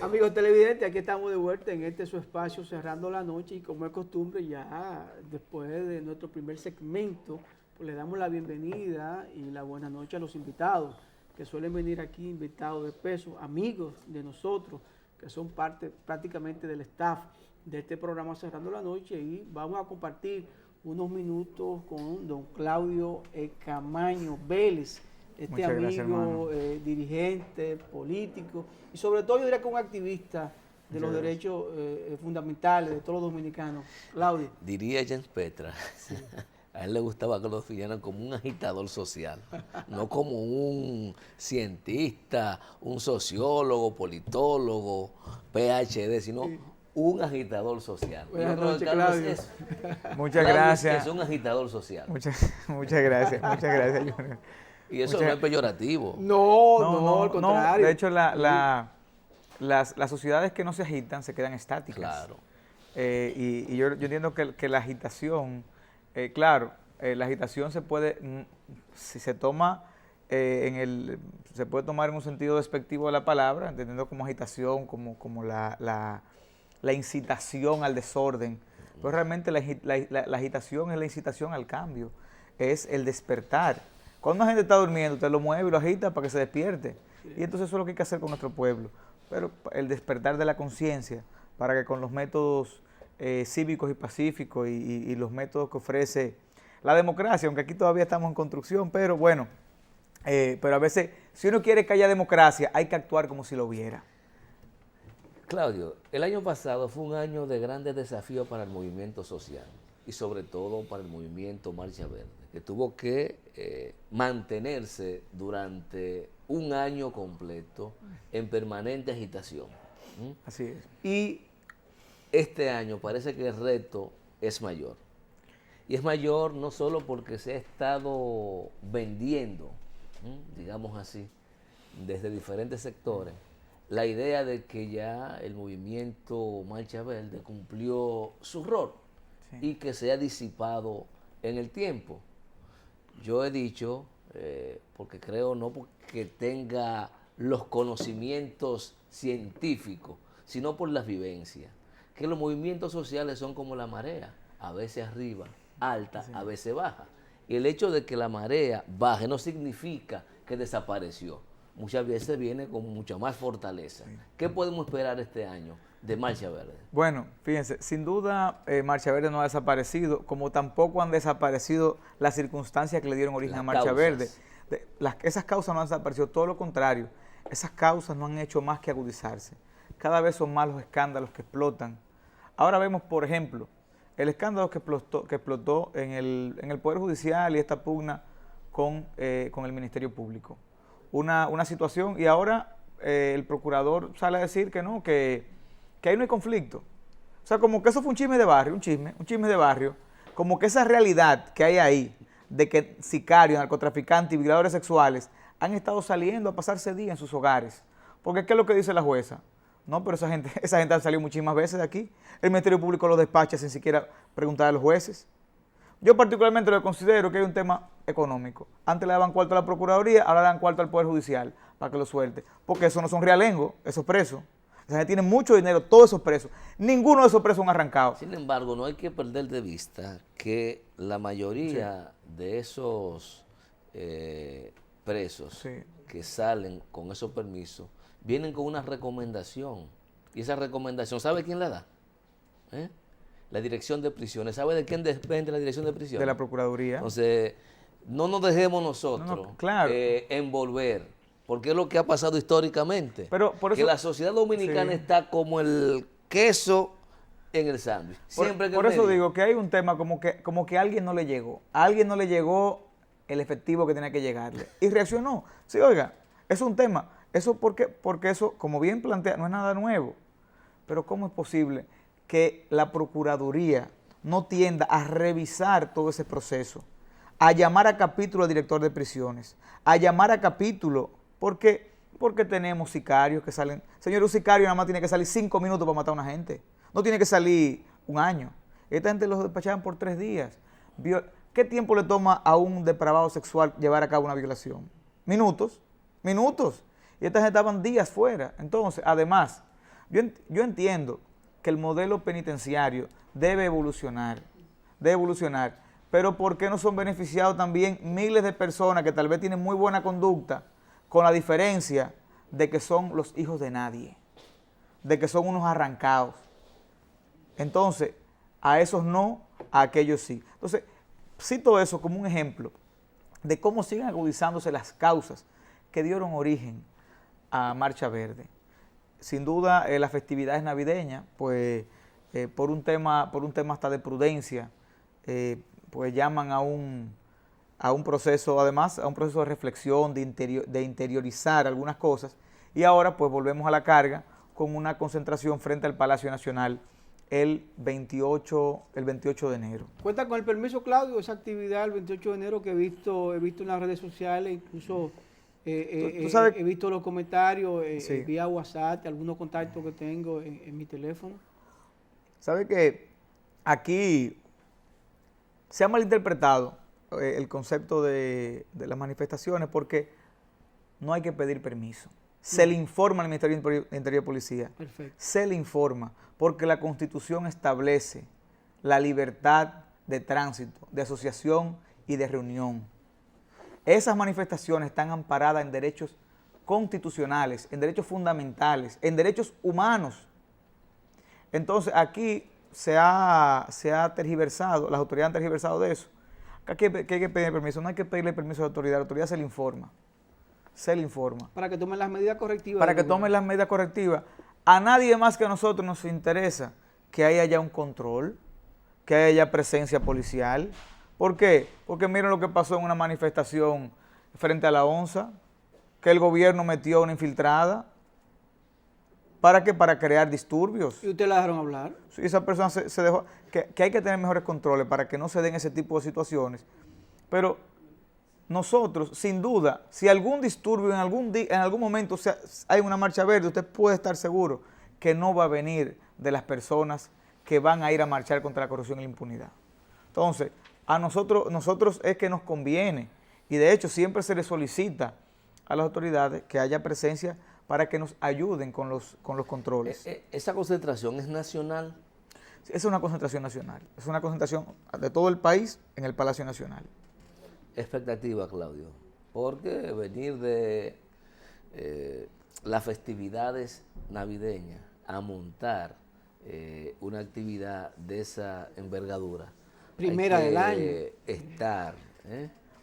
Amigos televidentes, aquí estamos de vuelta en este su espacio Cerrando la Noche y como es costumbre ya después de nuestro primer segmento, pues le damos la bienvenida y la buena noche a los invitados que suelen venir aquí, invitados de peso, amigos de nosotros que son parte prácticamente del staff de este programa Cerrando la Noche y vamos a compartir unos minutos con don Claudio Camaño Vélez, este Muchas amigo, gracias, dirigente, político y sobre todo yo diría que un activista de los derechos fundamentales de todos los dominicanos. Claudio. Diría Jens Petra, a él le gustaba que lo definieran como un agitador social, no como un cientista, un sociólogo, politólogo, PhD, sino un agitador social. Buenas noches, Claudio. Es eso. Muchas Claudio gracias. Es un agitador social. Muchas gracias, Junior. Y eso no es peyorativo. No, al contrario. De hecho, las sociedades que no se agitan se quedan estáticas. Claro. Y yo entiendo que la agitación, claro, la agitación se puede, si se toma se puede tomar en un sentido despectivo de la palabra, entendiendo como agitación, como la incitación al desorden. Pero realmente la agitación es la incitación al cambio, es el despertar. Cuando una gente está durmiendo, usted lo mueve y lo agita para que se despierte. Y entonces eso es lo que hay que hacer con nuestro pueblo. Pero el despertar de la conciencia, para que con los métodos cívicos y pacíficos y los métodos que ofrece la democracia, aunque aquí todavía estamos en construcción, pero bueno, pero a veces, si uno quiere que haya democracia, hay que actuar como si lo hubiera. Claudio, el año pasado fue un año de grandes desafíos para el movimiento social y sobre todo para el movimiento Marcha Verde, que tuvo que mantenerse durante un año completo en permanente agitación. Así es. Y este año parece que el reto es mayor. Y es mayor no solo porque se ha estado vendiendo, digamos así, desde diferentes sectores, la idea de que ya el movimiento Marcha Verde cumplió su rol y que se ha disipado en el tiempo. Yo he dicho, porque creo no porque tenga los conocimientos científicos, sino por las vivencias, que los movimientos sociales son como la marea, a veces arriba, alta, a veces baja. Y el hecho de que la marea baje no significa que desapareció. Muchas veces viene con mucha más fortaleza. ¿Qué podemos esperar este año de Marcha Verde? Bueno, fíjense, sin duda Marcha Verde no ha desaparecido, como tampoco han desaparecido las circunstancias que le dieron origen a Marcha Verde. Esas causas no han desaparecido, todo lo contrario. Esas causas no han hecho más que agudizarse. Cada vez son más los escándalos que explotan. Ahora vemos, por ejemplo, el escándalo que explotó en el Poder Judicial y esta pugna con el Ministerio Público. Una situación, y ahora el procurador sale a decir que no, que ahí no hay conflicto. O sea, como que eso fue un chisme de barrio, un chisme de barrio, como que esa realidad que hay ahí, de que sicarios, narcotraficantes y violadores sexuales han estado saliendo a pasarse días en sus hogares. Porque ¿qué es lo que dice la jueza? No, pero esa gente ha salido muchísimas veces de aquí. El Ministerio Público lo despacha sin siquiera preguntar a los jueces. Yo particularmente lo considero que hay un tema económico. Antes le daban cuarto a la Procuraduría, ahora le dan cuarto al Poder Judicial para que lo suelte. Porque eso no son realengos, esos presos. Esa gente tiene mucho dinero, todos esos presos. Ninguno de esos presos han arrancado. Sin embargo, no hay que perder de vista que la mayoría de esos presos que salen con esos permisos vienen con una recomendación. Y esa recomendación, ¿sabe quién la da? La Dirección de Prisiones. ¿Sabe de quién depende la Dirección de Prisiones? De la Procuraduría. Entonces, no nos dejemos nosotros envolver, porque es lo que ha pasado históricamente. Pero por eso, que la sociedad dominicana está como el queso en el sándwich. Por eso digo que hay un tema como que a alguien no le llegó. A alguien no le llegó el efectivo que tenía que llegarle. Y reaccionó. Sí, oiga, eso es un tema. Eso porque eso, como bien plantea, no es nada nuevo. Pero ¿cómo es posible que la Procuraduría no tienda a revisar todo ese proceso, a llamar a capítulo al director de prisiones, a llamar a capítulo, porque tenemos sicarios que salen? Señor, un sicario nada más tiene que salir 5 minutos para matar a una gente, no tiene que salir un año. Esta gente los despachaban por 3 días. ¿Qué tiempo le toma a un depravado sexual llevar a cabo una violación? Minutos. Y esta gente estaban días fuera. Entonces, además, Yo entiendo que el modelo penitenciario debe evolucionar, pero ¿por qué no son beneficiados también miles de personas que tal vez tienen muy buena conducta, con la diferencia de que son los hijos de nadie, de que son unos arrancados? Entonces, a esos no, a aquellos sí. Entonces, cito eso como un ejemplo de cómo siguen agudizándose las causas que dieron origen a Marcha Verde. Sin duda, las festividades navideñas, pues por un tema hasta de prudencia, pues llaman a un proceso, además, a un proceso de reflexión, de interiorizar algunas cosas, y ahora pues volvemos a la carga con una concentración frente al Palacio Nacional el 28 de enero. Cuenta con el permiso, Claudio, esa actividad el 28 de enero que he visto en las redes sociales, incluso ¿Tú sabes? he visto los comentarios Sí. vía WhatsApp, algunos contactos que tengo en mi teléfono. ¿Sabe que aquí se ha malinterpretado el concepto de las manifestaciones? Porque no hay que pedir permiso. Se le informa al Ministerio de Interior y Policía. Perfecto. Se le informa porque la Constitución establece la libertad de tránsito, de asociación y de reunión. Esas manifestaciones están amparadas en derechos constitucionales, en derechos fundamentales, en derechos humanos. Entonces aquí se ha tergiversado, las autoridades han tergiversado de eso. Que hay que pedir permiso, no hay que pedirle permiso a la autoridad se le informa. Se le informa. Para que tomen las medidas correctivas. Para que tomen las medidas correctivas. A nadie más que a nosotros nos interesa que haya ya un control, que haya ya presencia policial. ¿Por qué? Porque miren lo que pasó en una manifestación frente a la ONSA, que el gobierno metió una infiltrada. ¿Para qué? Para crear disturbios. ¿Y usted la dejaron hablar? Sí, esa persona se dejó, que hay que tener mejores controles para que no se den ese tipo de situaciones. Pero nosotros, sin duda, si algún disturbio en algún momento hay una marcha verde, usted puede estar seguro que no va a venir de las personas que van a ir a marchar contra la corrupción y la impunidad. Entonces, a nosotros es que nos conviene, y de hecho siempre se le solicita a las autoridades que haya presencia para que nos ayuden con los controles. ¿Esa concentración es nacional? Es una concentración nacional, es una concentración de todo el país en el Palacio Nacional. Expectativa, Claudio, porque venir de las festividades navideñas a montar una actividad de esa envergadura. Primera hay que del año. Estar.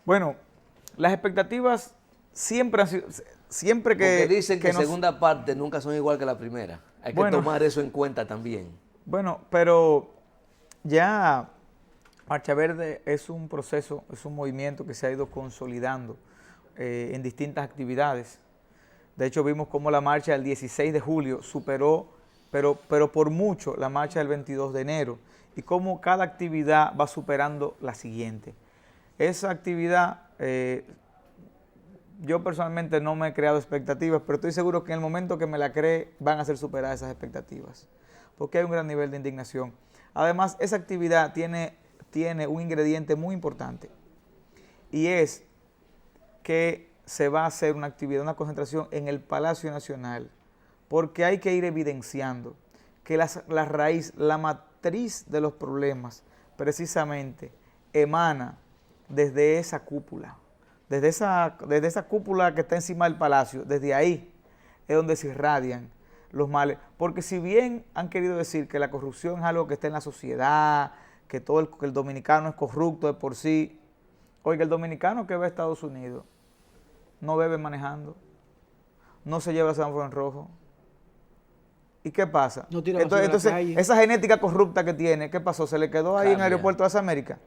Bueno, las expectativas siempre han sido, siempre que... Porque dicen que nos- segunda parte nunca son igual que la primera. Hay que Bueno. tomar eso en cuenta también. Bueno, pero ya Marcha Verde es un proceso, es un movimiento que se ha ido consolidando en distintas actividades. De hecho, vimos cómo la marcha del 16 de julio superó, pero por mucho, la marcha del 22 de enero, y cómo cada actividad va superando la siguiente. Esa actividad, yo personalmente no me he creado expectativas, pero estoy seguro que en el momento que me la cree van a ser superadas esas expectativas, porque hay un gran nivel de indignación. Además, esa actividad tiene un ingrediente muy importante, y es que se va a hacer una actividad, una concentración en el Palacio Nacional, porque hay que ir evidenciando que la raíz, la matriz de los problemas, precisamente emana desde esa cúpula, desde esa cúpula que está encima del palacio. Desde ahí es donde se irradian los males, porque si bien han querido decir que la corrupción es algo que está en la sociedad, que que el dominicano es corrupto de por sí, oiga, el dominicano que va a Estados Unidos no bebe manejando, no se lleva el semáforo en rojo. ¿Y qué pasa? No tira basura a la Entonces, calle. esa genética corrupta que tiene, ¿qué pasó? ¿Se le quedó ahí en el Cambia. aeropuerto de las Américas?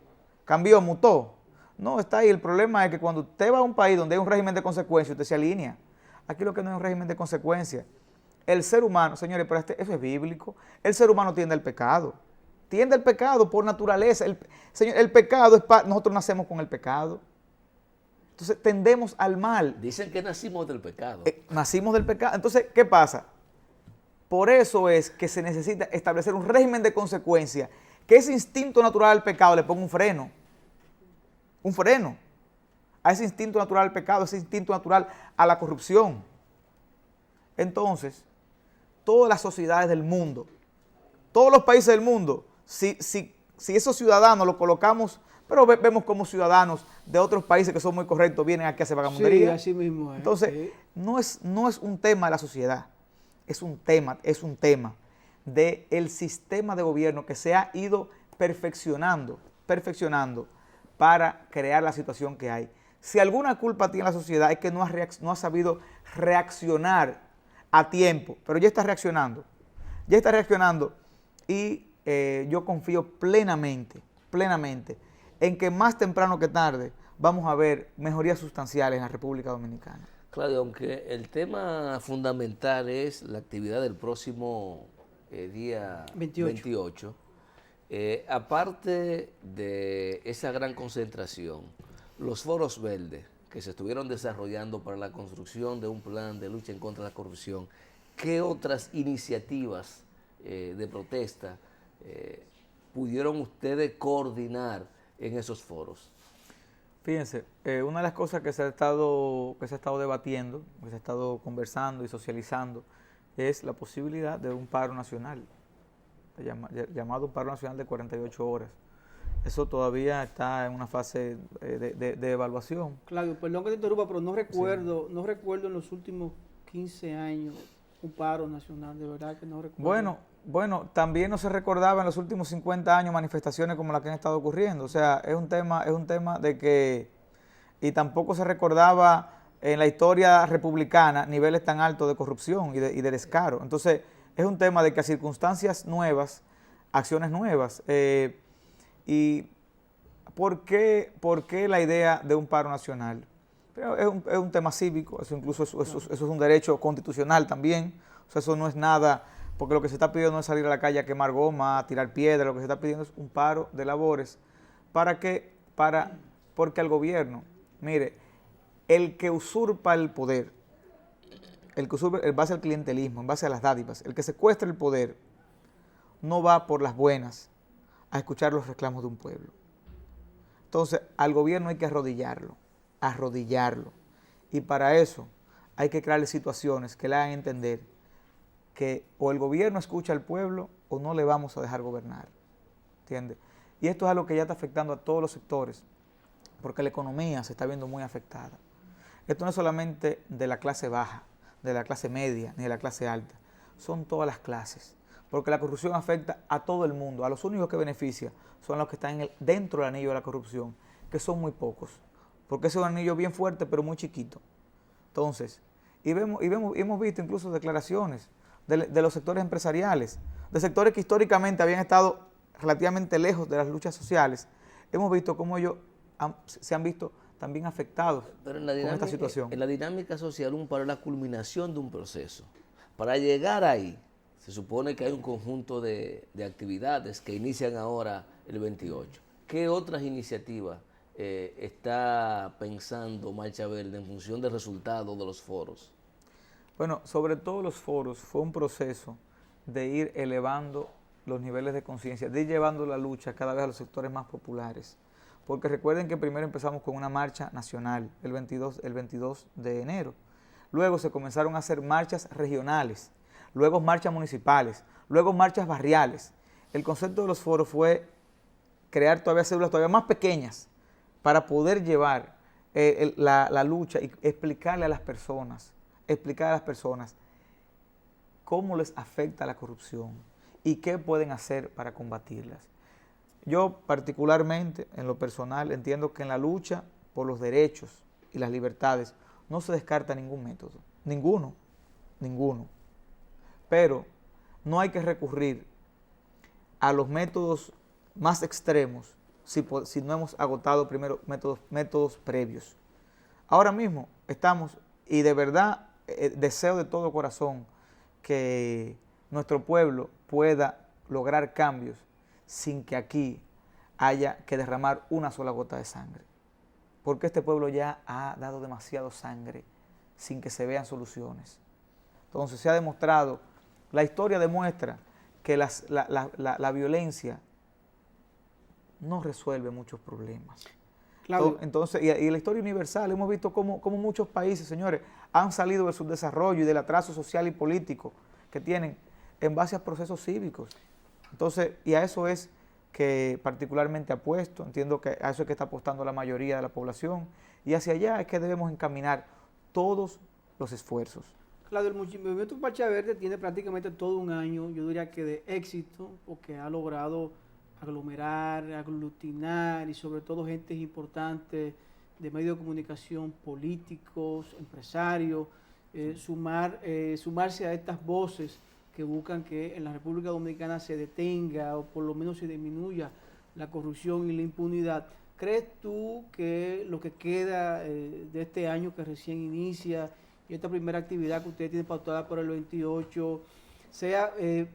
¿Cambió, mutó? No, está ahí. El problema es que cuando usted va a un país donde hay un régimen de consecuencia, usted se alinea. Aquí lo que no es un régimen de consecuencia. El ser humano, señores, pero eso es bíblico, el ser humano tiende al pecado. Tiende al pecado por naturaleza. El pecado es nosotros nacemos con el pecado. Entonces tendemos al mal. Dicen que nacimos del pecado. Nacimos del pecado. Entonces, ¿qué pasa? Por eso es que se necesita establecer un régimen de consecuencia, que ese instinto natural al pecado le ponga un freno. Un freno a ese instinto natural al pecado, ese instinto natural a la corrupción. Entonces, todas las sociedades del mundo, todos los países del mundo, si esos ciudadanos los colocamos, pero vemos como ciudadanos de otros países que son muy correctos vienen aquí a hacer vagabundería. Sí, así mismo es. Entonces, Sí. no es un tema de la sociedad, es un tema del sistema de gobierno que se ha ido perfeccionando para crear la situación que hay. Si alguna culpa tiene la sociedad es que no ha sabido reaccionar a tiempo, pero ya está reaccionando y yo confío plenamente en que más temprano que tarde vamos a ver mejorías sustanciales en la República Dominicana. Claudio, aunque el tema fundamental es la actividad del próximo día 28, aparte de esa gran concentración, los foros verdes que se estuvieron desarrollando para la construcción de un plan de lucha en contra de la corrupción, ¿qué otras iniciativas de protesta pudieron ustedes coordinar en esos foros? Fíjense, una de las cosas que se ha estado debatiendo, que se ha estado conversando y socializando, es la posibilidad de un paro nacional, llamado un paro nacional de 48 horas. Eso todavía está en una fase de evaluación. Claudio, perdón que te interrumpa, pero no recuerdo en los últimos 15 años un paro nacional, de verdad que no recuerdo. Bueno, también no se recordaba en los últimos 50 años manifestaciones como las que han estado ocurriendo. O sea, es un tema de que, y tampoco se recordaba en la historia republicana niveles tan altos de corrupción y de descaro. Entonces, es un tema de que a circunstancias nuevas, acciones nuevas. ¿Y por qué la idea de un paro nacional? Pero es un tema cívico, eso incluso eso es un derecho constitucional también. O sea, eso no es nada, porque lo que se está pidiendo no es salir a la calle a quemar goma, a tirar piedra, lo que se está pidiendo es un paro de labores. Porque al gobierno, mire, el que usurpa el poder, el que usurpa en base al clientelismo, en base a las dádivas, el que secuestra el poder, no va por las buenas a escuchar los reclamos de un pueblo. Entonces, al gobierno hay que arrodillarlo. Y para eso hay que crearle situaciones que le hagan entender que o el gobierno escucha al pueblo o no le vamos a dejar gobernar. ¿Entiendes? Y esto es algo que ya está afectando a todos los sectores, porque la economía se está viendo muy afectada. Esto no es solamente de la clase baja, de la clase media, ni de la clase alta. Son todas las clases, porque la corrupción afecta a todo el mundo. A los únicos que beneficia son los que están dentro del anillo de la corrupción, que son muy pocos, porque es un anillo bien fuerte, pero muy chiquito. Entonces, hemos visto incluso declaraciones de los sectores empresariales, de sectores que históricamente habían estado relativamente lejos de las luchas sociales. Hemos visto cómo ellos se han visto también afectados con esta situación. En la dinámica social, un paro es la culminación de un proceso. Para llegar ahí, se supone que hay un conjunto de actividades que inician ahora el 28. ¿Qué otras iniciativas está pensando Marcha Verde en función del resultado de los foros? Bueno, sobre todo los foros fue un proceso de ir elevando los niveles de conciencia, de ir llevando la lucha cada vez a los sectores más populares. Porque recuerden que primero empezamos con una marcha nacional el 22 de enero. Luego se comenzaron a hacer marchas regionales, luego marchas municipales, luego marchas barriales. El concepto de los foros fue crear todavía células todavía más pequeñas para poder llevar la lucha y explicarle a las personas cómo les afecta la corrupción y qué pueden hacer para combatirlas. Yo particularmente, en lo personal, entiendo que en la lucha por los derechos y las libertades no se descarta ningún método, ninguno. Pero no hay que recurrir a los métodos más extremos si no hemos agotado primero métodos previos. Ahora mismo estamos, y de verdad deseo de todo corazón que nuestro pueblo pueda lograr cambios sin que aquí haya que derramar una sola gota de sangre. Porque este pueblo ya ha dado demasiado sangre sin que se vean soluciones. Entonces se ha demostrado, la historia demuestra que la violencia no resuelve muchos problemas. Claro. Entonces, y la historia universal, hemos visto cómo muchos países, señores, han salido del subdesarrollo y del atraso social y político que tienen en base a procesos cívicos. Entonces, y a eso es que particularmente apuesto, entiendo que a eso es que está apostando la mayoría de la población, y hacia allá es que debemos encaminar todos los esfuerzos. Claro, el movimiento Marcha Verde tiene prácticamente todo un año, yo diría que de éxito, porque ha logrado aglomerar, aglutinar y sobre todo gente importante de medios de comunicación, políticos, empresarios, sumarse a estas voces que buscan que en la República Dominicana se detenga o por lo menos se disminuya la corrupción y la impunidad. ¿Crees tú que lo que queda de este año que recién inicia y esta primera actividad que ustedes tienen pautada para el 28 sea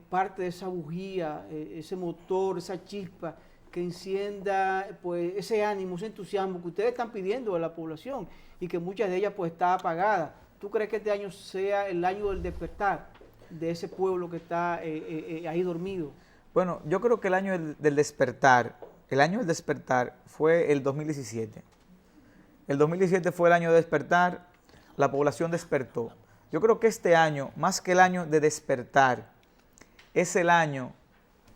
parte de esa bujía, ese motor, esa chispa que encienda pues ese ánimo, ese entusiasmo que ustedes están pidiendo a la población y que muchas de ellas pues está apagada? ¿Tú crees que este año sea el año del despertar de ese pueblo que está ahí dormido? Bueno, yo creo que el año del despertar fue el 2017. El 2017 fue el año de despertar, la población despertó. Yo creo que este año, más que el año de despertar, es el año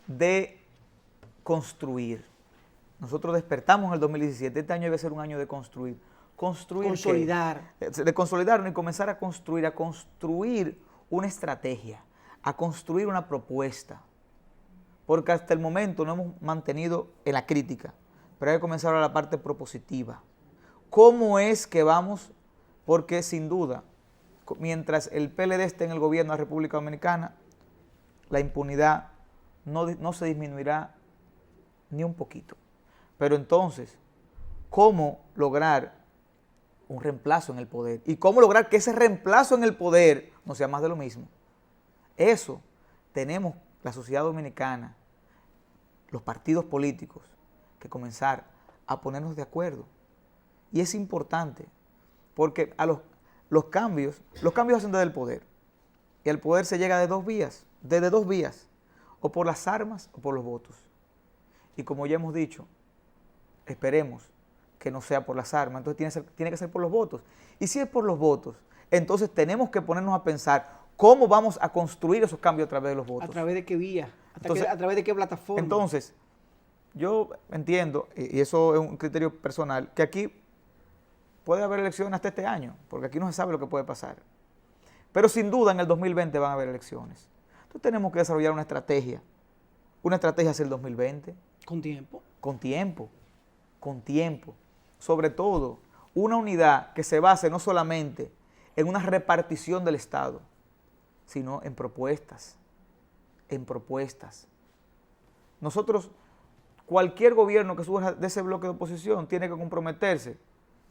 de construir. Nosotros despertamos en el 2017, este año debe ser un año de construir. Consolidar. De consolidar y comenzar a construir una estrategia, a construir una propuesta. Porque hasta el momento nos hemos mantenido en la crítica, pero hay que comenzar ahora la parte propositiva. ¿Cómo es que vamos? Porque sin duda, mientras el PLD esté en el gobierno de la República Dominicana, la impunidad no se disminuirá ni un poquito. Pero entonces, ¿cómo lograr un reemplazo en el poder? ¿Y cómo lograr que ese reemplazo en el poder no sea más de lo mismo? Eso tenemos la sociedad dominicana, los partidos políticos, que comenzar a ponernos de acuerdo. Y es importante, porque a los cambios hacen desde el poder. Y al poder se llega desde dos vías, o por las armas o por los votos. Y como ya hemos dicho, esperemos que no sea por las armas, entonces tiene que ser por los votos. Y si es por los votos, entonces tenemos que ponernos a pensar cómo vamos a construir esos cambios a través de los votos. ¿A través de qué vía? Entonces, ¿A través de qué plataforma? Entonces, yo entiendo, y eso es un criterio personal, que aquí puede haber elecciones hasta este año, porque aquí no se sabe lo que puede pasar. Pero sin duda en el 2020 van a haber elecciones. Entonces tenemos que desarrollar una estrategia hacia el 2020. ¿Con tiempo? Con tiempo. Sobre todo, una unidad que se base no solamente en una repartición del Estado, sino en propuestas. Nosotros, cualquier gobierno que surja de ese bloque de oposición tiene que comprometerse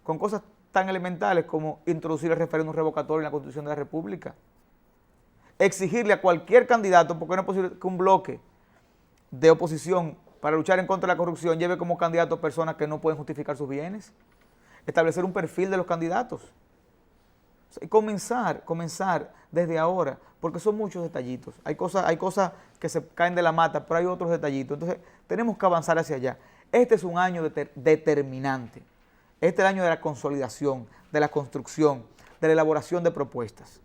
con cosas tan elementales como introducir el referéndum revocatorio en la Constitución de la República, exigirle a cualquier candidato, porque no es posible que un bloque de oposición para luchar en contra de la corrupción lleve como candidato a personas que no pueden justificar sus bienes, establecer un perfil de los candidatos. Y comenzar desde ahora, porque son muchos detallitos. Hay cosas que se caen de la mata, pero hay otros detallitos. Entonces, tenemos que avanzar hacia allá. Este es un año determinante. Este es el año de la consolidación, de la construcción, de la elaboración de propuestas.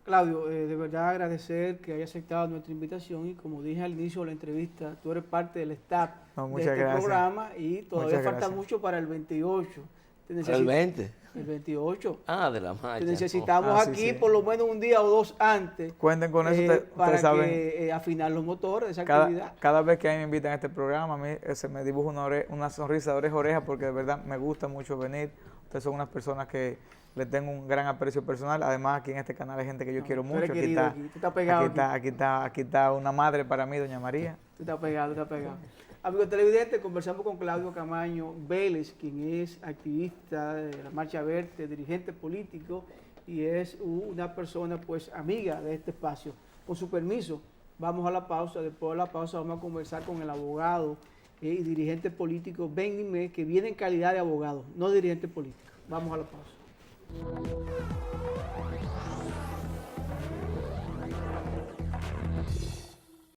Claudio, de verdad agradecer que haya aceptado nuestra invitación y como dije al inicio de la entrevista, tú eres parte del staff de este programa y todavía falta mucho para el 28. ¿El 20? El 28. De la marcha. Te necesitamos aquí por lo menos un día o dos antes. Cuenten con eso, para saben, que afinar los motores de esa actividad. Cada vez que a mí me invitan a este programa, a mí se me dibuja una sonrisa de oreja a oreja porque de verdad me gusta mucho venir. Ustedes son unas personas que le tengo un gran aprecio personal. Además, aquí en este canal hay gente que yo quiero mucho. Aquí está una madre para mí, doña María. Tú estás pegado. Amigos televidentes, conversamos con Claudio Camaño Vélez, quien es activista de la Marcha Verde, dirigente político y es una persona pues amiga de este espacio. Con su permiso, vamos a la pausa. Después de la pausa vamos a conversar con el abogado y dirigente político Ben Nimé, que viene en calidad de abogado, no dirigente político. Vamos a la pausa.